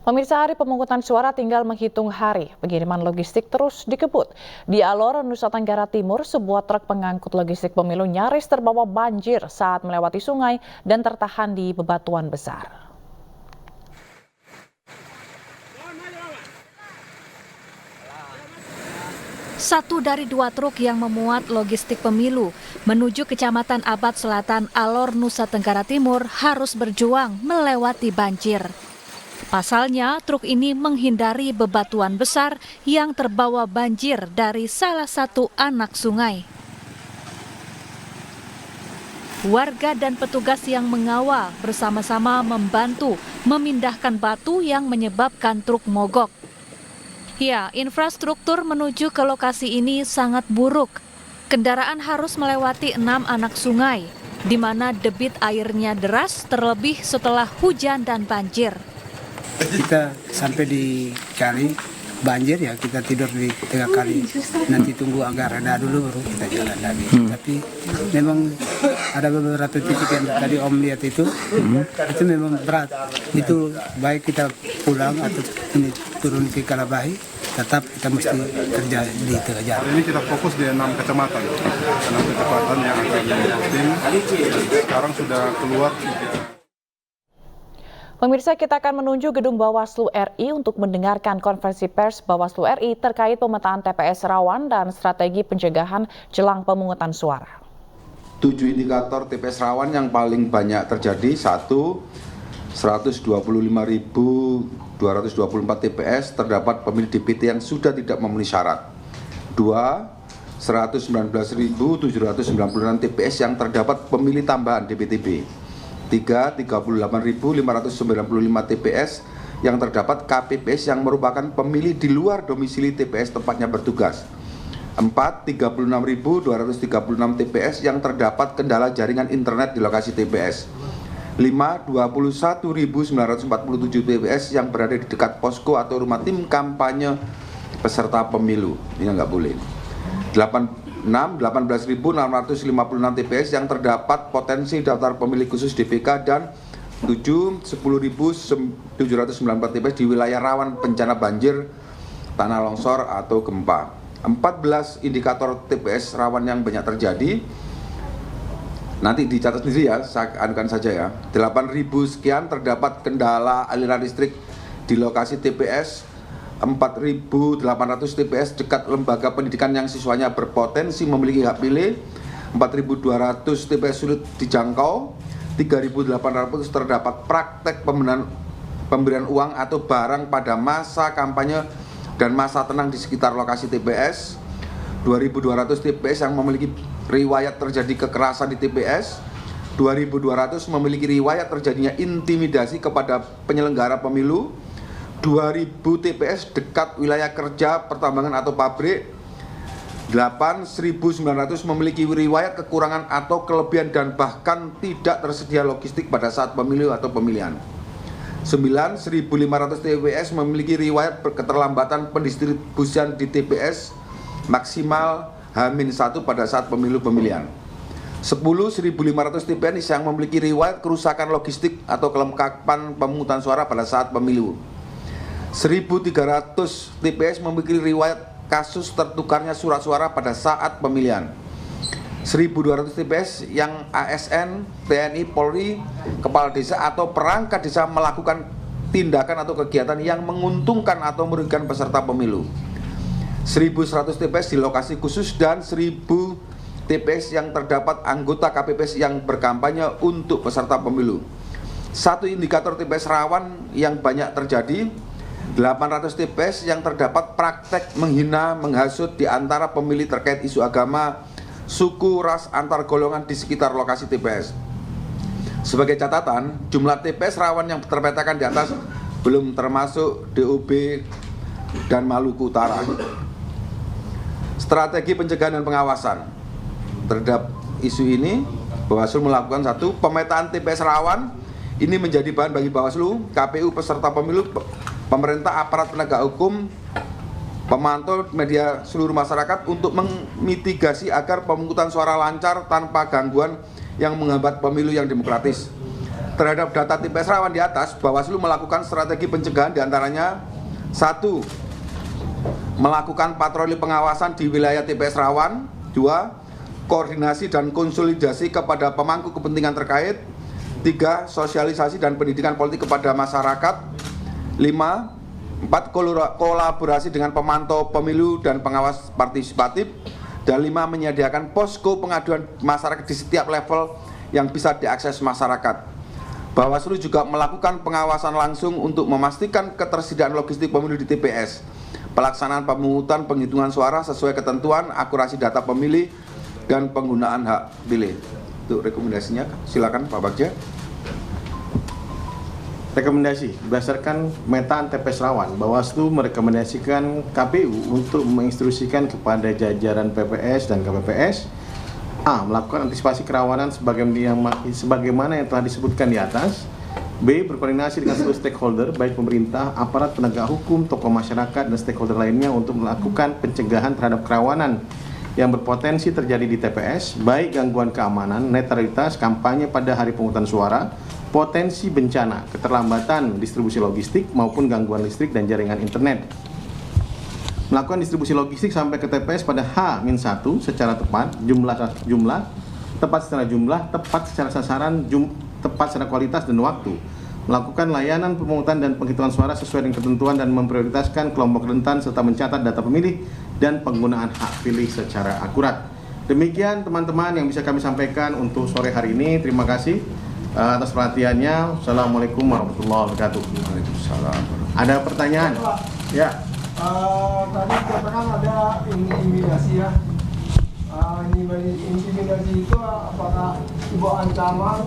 Pemirsa, hari pemungutan suara tinggal menghitung hari. Pengiriman logistik terus dikebut. Di Alor, Nusa Tenggara Timur, sebuah truk pengangkut logistik pemilu nyaris terbawa banjir saat melewati sungai dan tertahan di bebatuan besar. Satu dari dua truk yang memuat logistik pemilu menuju Kecamatan Abad Selatan, Alor, Nusa Tenggara Timur harus berjuang melewati banjir. Pasalnya, truk ini menghindari bebatuan besar yang terbawa banjir dari salah satu anak sungai. Warga dan petugas yang mengawal bersama-sama membantu memindahkan batu yang menyebabkan truk mogok. Ya, infrastruktur menuju ke lokasi ini sangat buruk. Kendaraan harus melewati 6 anak sungai, di mana debit airnya deras terlebih setelah hujan dan banjir. Kita sampai di kali banjir ya, kita tidur di tengah kali, nanti tunggu agak reda dulu baru kita jalan lagi. Tapi memang ada beberapa titik yang tadi Om lihat itu memang berat. Itu baik kita pulang atau ini turun ke Kalabahi, tetap kita mesti kerja di tengah jalan. Ini kita fokus di 6 kecamatan yang akan diposting. Sekarang sudah keluar. Pemirsa, kita akan menuju gedung Bawaslu RI untuk mendengarkan konferensi pers Bawaslu RI terkait pemetaan TPS rawan dan strategi pencegahan jelang pemungutan suara. 7 indikator TPS rawan yang paling banyak terjadi. 1, 125.224 TPS terdapat pemilih DPT yang sudah tidak memenuhi syarat. 2, 119.796 TPS yang terdapat pemilih tambahan DPTB. 3, 38.595 TPS yang terdapat KPPS yang merupakan pemilih di luar domisili TPS tempatnya bertugas. 4, 36.236 TPS yang terdapat kendala jaringan internet di lokasi TPS. 5, 21.947 TPS yang berada di dekat posko atau rumah tim kampanye peserta pemilu. Ini nggak boleh. 18.656 TPS yang terdapat potensi daftar pemilih khusus DPK dan 10.794 TPS di wilayah rawan bencana banjir, tanah longsor atau gempa. 14 indikator TPS rawan yang banyak terjadi. Nanti dicatat sendiri ya, saya anukan saja ya. 8.000 sekian terdapat kendala aliran listrik di lokasi TPS. 4.800 TPS dekat lembaga pendidikan yang siswanya berpotensi memiliki hak pilih. 4.200 TPS sulit dijangkau. 3.800 terdapat praktek pemberian uang atau barang pada masa kampanye dan masa tenang di sekitar lokasi TPS. 2.200 TPS yang memiliki riwayat terjadi kekerasan di TPS. 2.200 memiliki riwayat terjadinya intimidasi kepada penyelenggara pemilu. 2.000 TPS dekat wilayah kerja, pertambangan atau pabrik. 1.900 memiliki riwayat kekurangan atau kelebihan dan bahkan tidak tersedia logistik pada saat pemilu atau pemilihan. 1.500 TPS memiliki riwayat keterlambatan pendistribusian di TPS maksimal H-1 pada saat pemilu pemilihan. 1.500 TPS yang memiliki riwayat kerusakan logistik atau kelengkapan pemungutan suara pada saat pemilu. 1.300 TPS memiliki riwayat kasus tertukarnya surat suara pada saat pemilihan. 1.200 TPS yang ASN, TNI, Polri, kepala desa atau perangkat desa melakukan tindakan atau kegiatan yang menguntungkan atau merugikan peserta pemilu. 1.100 TPS di lokasi khusus dan 1.000 TPS yang terdapat anggota KPPS yang berkampanye untuk peserta pemilu. Satu indikator TPS rawan yang banyak terjadi. 800 TPS yang terdapat praktek menghina, menghasut di antara pemilih terkait isu agama, suku, ras, antar golongan di sekitar lokasi TPS. Sebagai catatan, jumlah TPS rawan yang terpetakan di atas belum termasuk DOB dan Maluku Utara. Strategi pencegahan dan pengawasan terhadap isu ini, Bawaslu melakukan 1, pemetaan TPS rawan. Ini menjadi bahan bagi Bawaslu, KPU, peserta pemilu, pemerintah, aparat penegak hukum, pemantau, media, seluruh masyarakat untuk memitigasi agar pemungutan suara lancar tanpa gangguan yang menghambat pemilu yang demokratis. Terhadap data TPS rawan di atas, Bawaslu melakukan strategi pencegahan diantaranya 1. Melakukan patroli pengawasan di wilayah TPS rawan. 2. Koordinasi dan konsolidasi kepada pemangku kepentingan terkait. 3. Sosialisasi dan pendidikan politik kepada masyarakat. 5. 4. Kolaborasi dengan pemantau pemilu dan pengawas partisipatif. Dan 5. Menyediakan posko pengaduan masyarakat di setiap level yang bisa diakses masyarakat. Bawaslu juga melakukan pengawasan langsung untuk memastikan ketersediaan logistik pemilu di TPS, pelaksanaan pemungutan penghitungan suara sesuai ketentuan, akurasi data pemilih, dan penggunaan hak pilih. Itu rekomendasinya, silakan Pak Bagja. Rekomendasi, berdasarkan metaan TPS rawan, Bawaslu merekomendasikan KPU untuk menginstruksikan kepada jajaran PPS dan KPPS A. Melakukan antisipasi kerawanan sebagaimana yang telah disebutkan di atas. B. Berkoordinasi dengan seluruh stakeholder, baik pemerintah, aparat penegak hukum, tokoh masyarakat, dan stakeholder lainnya untuk melakukan pencegahan terhadap kerawanan yang berpotensi terjadi di TPS, baik gangguan keamanan, netralitas, kampanye pada hari pemungutan suara, potensi bencana, keterlambatan distribusi logistik, maupun gangguan listrik dan jaringan internet. Melakukan distribusi logistik sampai ke TPS pada H-1 secara tepat, tepat secara jumlah, tepat secara sasaran, tepat secara kualitas dan waktu. Melakukan layanan pemungutan dan penghitungan suara sesuai dengan ketentuan dan memprioritaskan kelompok rentan serta mencatat data pemilih dan penggunaan hak pilih secara akurat. Demikian teman-teman yang bisa kami sampaikan untuk sore hari ini. Terima kasih atas perhatiannya. Assalamualaikum warahmatullahi wabarakatuh. Waalaikumsalam. Ada pertanyaan? Ya. Tadi katakan ada intimidasi ya. Intimidasi itu apakah sebuah ancaman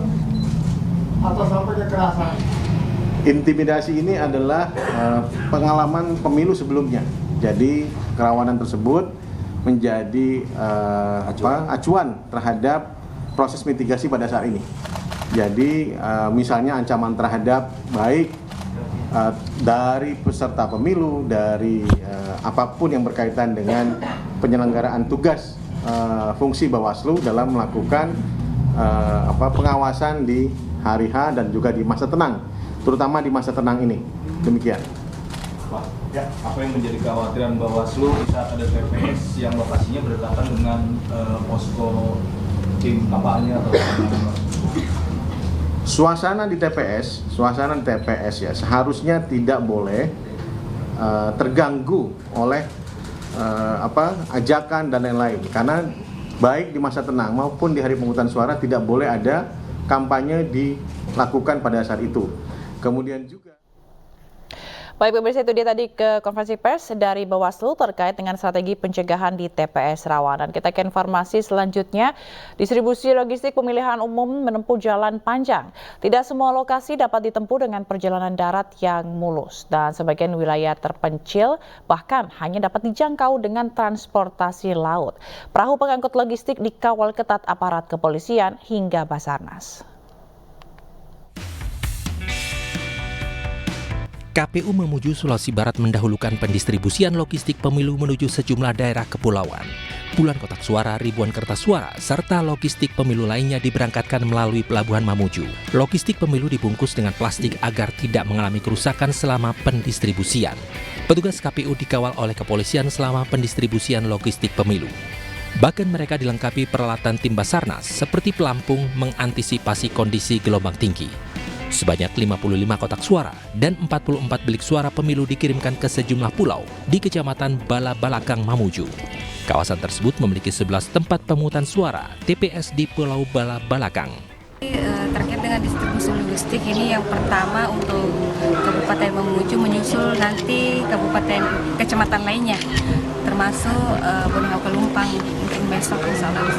atau sampai kekerasan? Intimidasi ini adalah pengalaman pemilu sebelumnya. Jadi kerawanan tersebut menjadi acuan terhadap proses mitigasi pada saat ini. Jadi misalnya ancaman terhadap baik dari peserta pemilu, dari apapun yang berkaitan dengan penyelenggaraan tugas fungsi Bawaslu dalam melakukan pengawasan di hari H dan juga di masa tenang, terutama di masa tenang ini. Demikian. Pak, ya, apa yang menjadi kekhawatiran Bawaslu di saat ada TPS yang lokasinya berdekatan dengan posko tim kampanye atau Suasana di TPS ya seharusnya tidak boleh terganggu oleh ajakan dan lain-lain. Karena baik di masa tenang maupun di hari pemungutan suara tidak boleh ada kampanye dilakukan pada saat itu. Kemudian juga Baik pemirsa, itu dia tadi ke konferensi pers dari Bawaslu terkait dengan strategi pencegahan di TPS rawan. Dan kita ke informasi selanjutnya, distribusi logistik pemilihan umum menempuh jalan panjang. Tidak semua lokasi dapat ditempuh dengan perjalanan darat yang mulus. Dan sebagian wilayah terpencil bahkan hanya dapat dijangkau dengan transportasi laut. Perahu pengangkut logistik dikawal ketat aparat kepolisian hingga Basarnas. KPU Mamuju Sulawesi Barat mendahulukan pendistribusian logistik pemilu menuju sejumlah daerah kepulauan. Puluhan kotak suara, ribuan kertas suara, serta logistik pemilu lainnya diberangkatkan melalui Pelabuhan Mamuju. Logistik pemilu dibungkus dengan plastik agar tidak mengalami kerusakan selama pendistribusian. Petugas KPU dikawal oleh kepolisian selama pendistribusian logistik pemilu. Bahkan mereka dilengkapi peralatan tim Basarnas seperti pelampung mengantisipasi kondisi gelombang tinggi. Sebanyak 55 kotak suara dan 44 bilik suara pemilu dikirimkan ke sejumlah pulau di Kecamatan Bala-Balakang, Mamuju. Kawasan tersebut memiliki 11 tempat pemungutan suara TPS di Pulau Bala-Balakang. Terkait dengan distribusi logistik ini, yang pertama untuk Kabupaten Mamuju menyusul nanti kecamatan lainnya, termasuk Boneo Kelumpang mungkin besok insya Allah.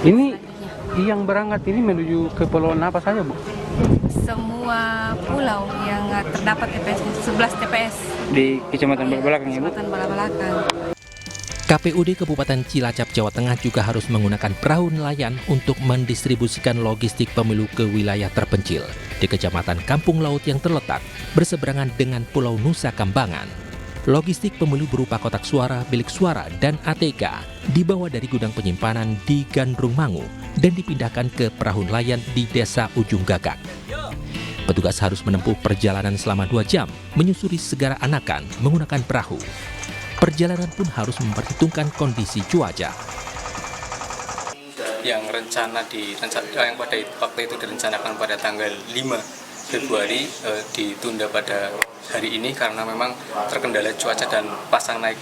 Ini yang berangkat ini menuju ke pulau apa saja, Bu? Semua pulau yang terdapat TPS, 11 TPS Di Kecamatan Bala-Balakang ya, Bu? Kecamatan Bala-Balakang. KPUD Kabupaten Cilacap, Jawa Tengah juga harus menggunakan perahu nelayan untuk mendistribusikan logistik pemilu ke wilayah terpencil di Kecamatan Kampung Laut yang terletak berseberangan dengan Pulau Nusa Kambangan. Logistik pemilu berupa kotak suara, bilik suara, dan ATK dibawa dari gudang penyimpanan di Gandrung Mangu dan dipindahkan ke perahu nelayan di Desa Ujung Gagak. petugas harus menempuh perjalanan selama 2 jam menyusuri Segara Anakan menggunakan perahu. Perjalanan pun harus memperhitungkan kondisi cuaca. Yang yang pada waktu itu direncanakan pada tanggal 5 Februari ditunda pada hari ini karena memang terkendala cuaca dan pasang naik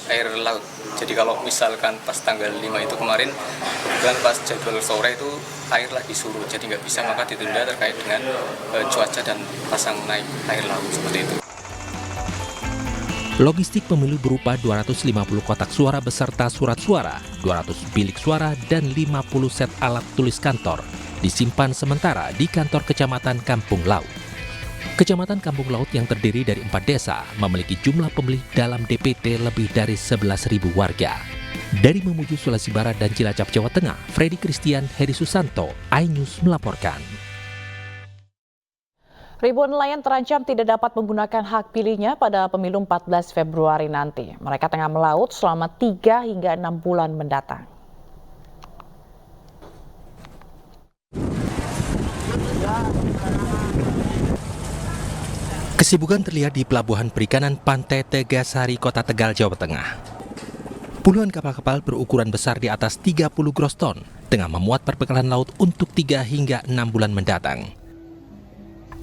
air laut. Jadi kalau misalkan pas tanggal 5 itu kemarin, kebetulan pas jadwal sore itu air lagi surut, jadi nggak bisa, maka ditunda terkait dengan cuaca dan pasang naik air laut seperti itu. Logistik pemilu berupa 250 kotak suara beserta surat suara, 200 bilik suara, dan 50 set alat tulis kantor disimpan sementara di kantor Kecamatan Kampung Laut. Kecamatan Kampung Laut yang terdiri dari 4 desa memiliki jumlah pemilih dalam DPT lebih dari 11.000 warga. Dari Mamuju, Sulawesi Barat dan Cilacap, Jawa Tengah, Freddy Christian, Heri Susanto, iNews melaporkan. Ribuan nelayan terancam tidak dapat menggunakan hak pilihnya pada pemilu 14 Februari nanti. Mereka tengah melaut selama 3 hingga 6 bulan mendatang. Kesibukan terlihat di Pelabuhan Perikanan Pantai Tegasari, Kota Tegal, Jawa Tengah. Puluhan kapal-kapal berukuran besar di atas 30 gross ton tengah memuat perbekalan laut untuk 3 hingga 6 bulan mendatang.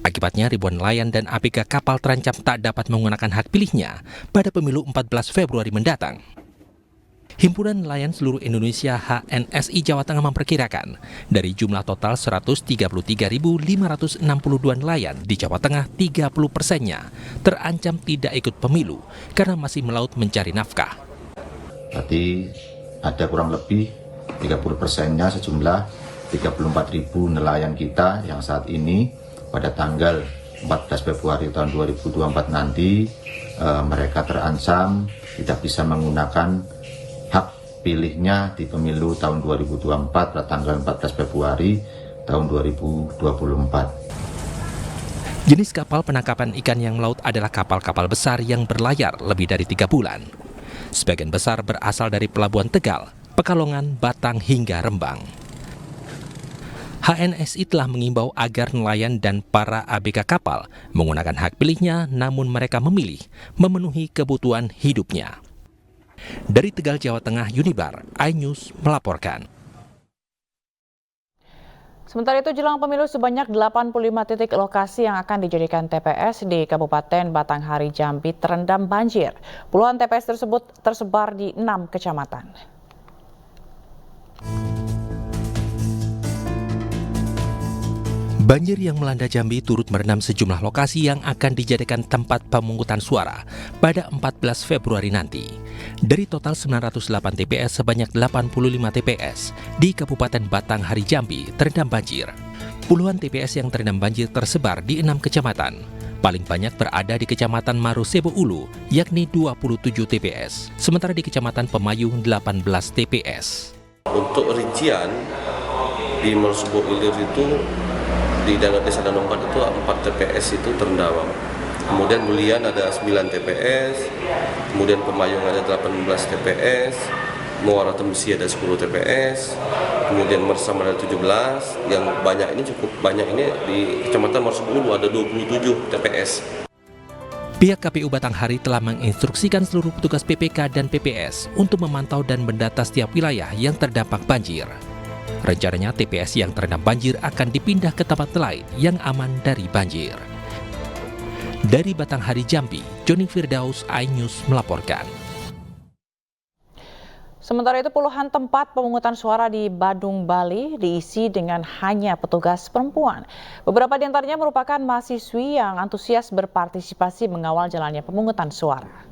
Akibatnya ribuan nelayan dan ABK kapal terancam tak dapat menggunakan hak pilihnya pada pemilu 14 Februari mendatang. Himpunan Nelayan Seluruh Indonesia HNSI Jawa Tengah memperkirakan dari jumlah total 133.562 nelayan di Jawa Tengah, 30%-nya terancam tidak ikut pemilu karena masih melaut mencari nafkah. Berarti ada kurang lebih 30%-nya sejumlah 34.000 nelayan kita yang saat ini pada tanggal 14 Februari tahun 2024 nanti mereka terancam tidak bisa menggunakan hak pilihnya di pemilu tahun 2024 pada tanggal 14 Februari tahun 2024. Jenis kapal penangkapan ikan yang melaut adalah kapal-kapal besar yang berlayar lebih dari 3 bulan. Sebagian besar berasal dari Pelabuhan Tegal, Pekalongan, Batang, hingga Rembang. HNSI telah mengimbau agar nelayan dan para ABK kapal menggunakan hak pilihnya, namun mereka memilih memenuhi kebutuhan hidupnya. Dari Tegal, Jawa Tengah, Unibar, iNews melaporkan. Sementara itu jelang pemilu sebanyak 85 titik lokasi yang akan dijadikan TPS di Kabupaten Batanghari, Jambi terendam banjir. Puluhan TPS tersebut tersebar di 6 kecamatan. Banjir yang melanda Jambi turut merendam sejumlah lokasi yang akan dijadikan tempat pemungutan suara pada 14 Februari nanti. Dari total 908 TPS, sebanyak 85 TPS di Kabupaten Batanghari, Jambi terendam banjir. Puluhan TPS yang terendam banjir tersebar di 6 kecamatan. Paling banyak berada di Kecamatan Marosebo Ulu, yakni 27 TPS. Sementara di Kecamatan Pemayung 18 TPS. Untuk rincian di Marosebo Ulu itu di Desa Danau 4 itu 4 TPS itu terendam. Kemudian Bulian ada 9 TPS, kemudian Pemayung ada 18 TPS, Muara Temsi ada 10 TPS, kemudian Mersam ada 17, yang banyak ini cukup banyak ini di Kecamatan Marosebo Ulu ada 27 TPS. Pihak KPU Batanghari telah menginstruksikan seluruh petugas PPK dan PPS untuk memantau dan mendata setiap wilayah yang terdampak banjir. Rencananya TPS yang terendam banjir akan dipindah ke tempat lain yang aman dari banjir. Dari Batanghari, Jambi, Joni Firdaus, iNews melaporkan. Sementara itu puluhan tempat pemungutan suara di Badung, Bali diisi dengan hanya petugas perempuan. Beberapa di antaranya merupakan mahasiswi yang antusias berpartisipasi mengawal jalannya pemungutan suara.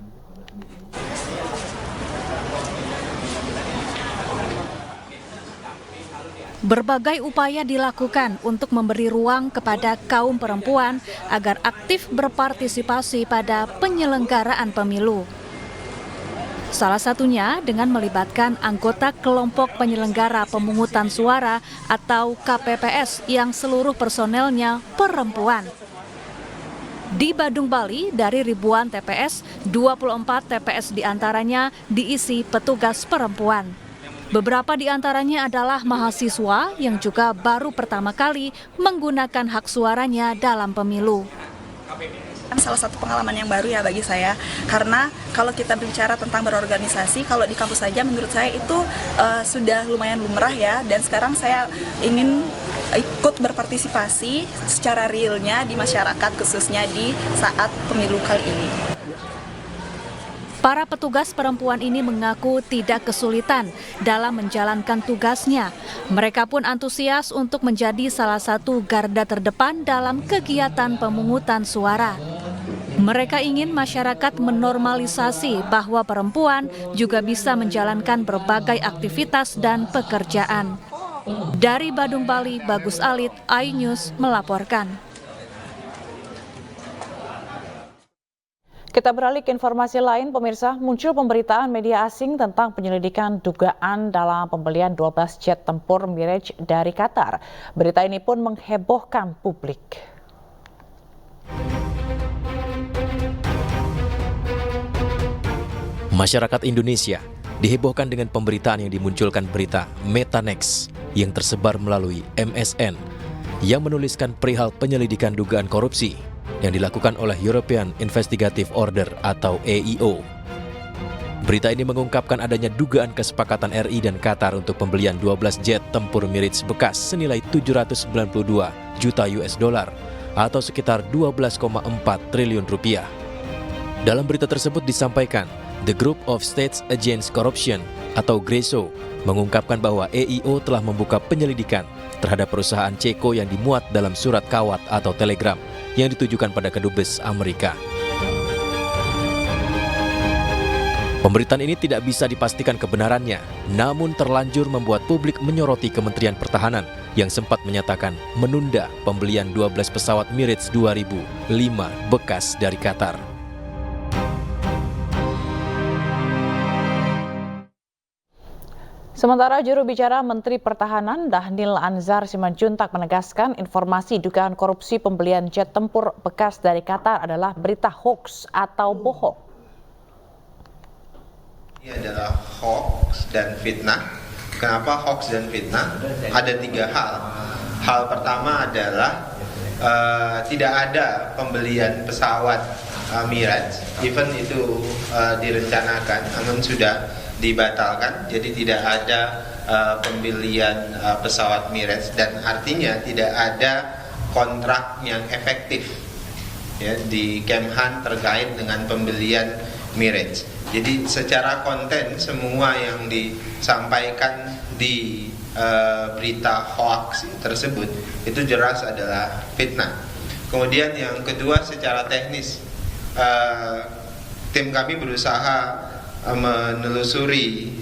Berbagai upaya dilakukan untuk memberi ruang kepada kaum perempuan agar aktif berpartisipasi pada penyelenggaraan pemilu. Salah satunya dengan melibatkan anggota kelompok penyelenggara pemungutan suara atau KPPS yang seluruh personelnya perempuan. Di Badung, Bali, dari ribuan TPS, 24 TPS diantaranya diisi petugas perempuan. Beberapa di antaranya adalah mahasiswa yang juga baru pertama kali menggunakan hak suaranya dalam pemilu. Salah satu pengalaman yang baru ya bagi saya, karena kalau kita bicara tentang berorganisasi, kalau di kampus saja menurut saya itu sudah lumayan lumrah ya, dan sekarang saya ingin ikut berpartisipasi secara realnya di masyarakat, khususnya di saat pemilu kali ini. Para petugas perempuan ini mengaku tidak kesulitan dalam menjalankan tugasnya. Mereka pun antusias untuk menjadi salah satu garda terdepan dalam kegiatan pemungutan suara. Mereka ingin masyarakat menormalisasi bahwa perempuan juga bisa menjalankan berbagai aktivitas dan pekerjaan. Dari Badung, Bali, Bagus Alit, iNews melaporkan. Kita beralih ke informasi lain, pemirsa. Muncul pemberitaan media asing tentang penyelidikan dugaan dalam pembelian 12 jet tempur Mirage dari Qatar. Berita ini pun menghebohkan publik. Masyarakat Indonesia dihebohkan dengan pemberitaan yang dimunculkan berita Metanex yang tersebar melalui MSN yang menuliskan perihal penyelidikan dugaan korupsi yang dilakukan oleh European Investigative Order atau EIO. Berita ini mengungkapkan adanya dugaan kesepakatan RI dan Qatar untuk pembelian 12 jet tempur Mirage bekas senilai 792 juta US dollar atau sekitar 12,4 triliun rupiah. Dalam berita tersebut disampaikan, The Group of States Against Corruption atau GRESO mengungkapkan bahwa EIO telah membuka penyelidikan terhadap perusahaan Ceko yang dimuat dalam surat kawat atau telegram yang ditujukan pada Kedubes Amerika. Pemberitaan ini tidak bisa dipastikan kebenarannya, namun terlanjur membuat publik menyoroti Kementerian Pertahanan yang sempat menyatakan menunda pembelian 12 pesawat Mirage 2005 bekas dari Qatar. Sementara juru bicara Menteri Pertahanan Dhanil Anzar Simanjuntak menegaskan informasi dugaan korupsi pembelian jet tempur bekas dari Qatar adalah berita hoax atau bohong. Ini adalah hoax dan fitnah. Kenapa hoax dan fitnah? Ada 3 hal. Hal pertama adalah tidak ada pembelian pesawat Mirage, even itu direncanakan, namun sudah dibatalkan, jadi tidak ada pembelian pesawat Mirage, dan artinya tidak ada kontrak yang efektif ya di Kemhan terkait dengan pembelian Mirage. Jadi secara konten semua yang disampaikan di berita hoax tersebut itu jelas adalah fitnah. Kemudian yang kedua, secara teknis tim kami berusaha menelusuri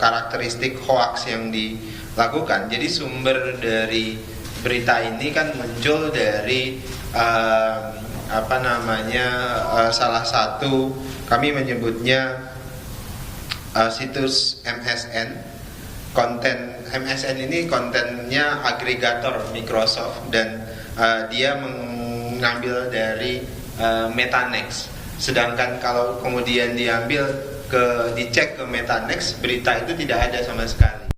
karakteristik hoax yang dilakukan. Jadi sumber dari berita ini kan muncul dari salah satu, kami menyebutnya situs MSN. Konten MSN ini kontennya agregator Microsoft, dan dia mengambil dari Metanex. Sedangkan kalau kemudian dicek ke Metanex, berita itu tidak ada sama sekali.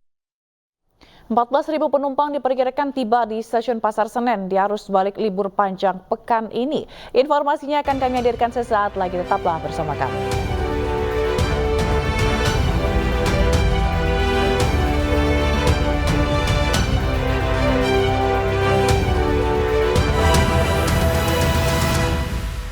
14.000 penumpang diperkirakan tiba di stasiun Pasar Senen di arus balik libur panjang pekan ini. Informasinya akan kami hadirkan sesaat lagi, tetaplah bersama kami.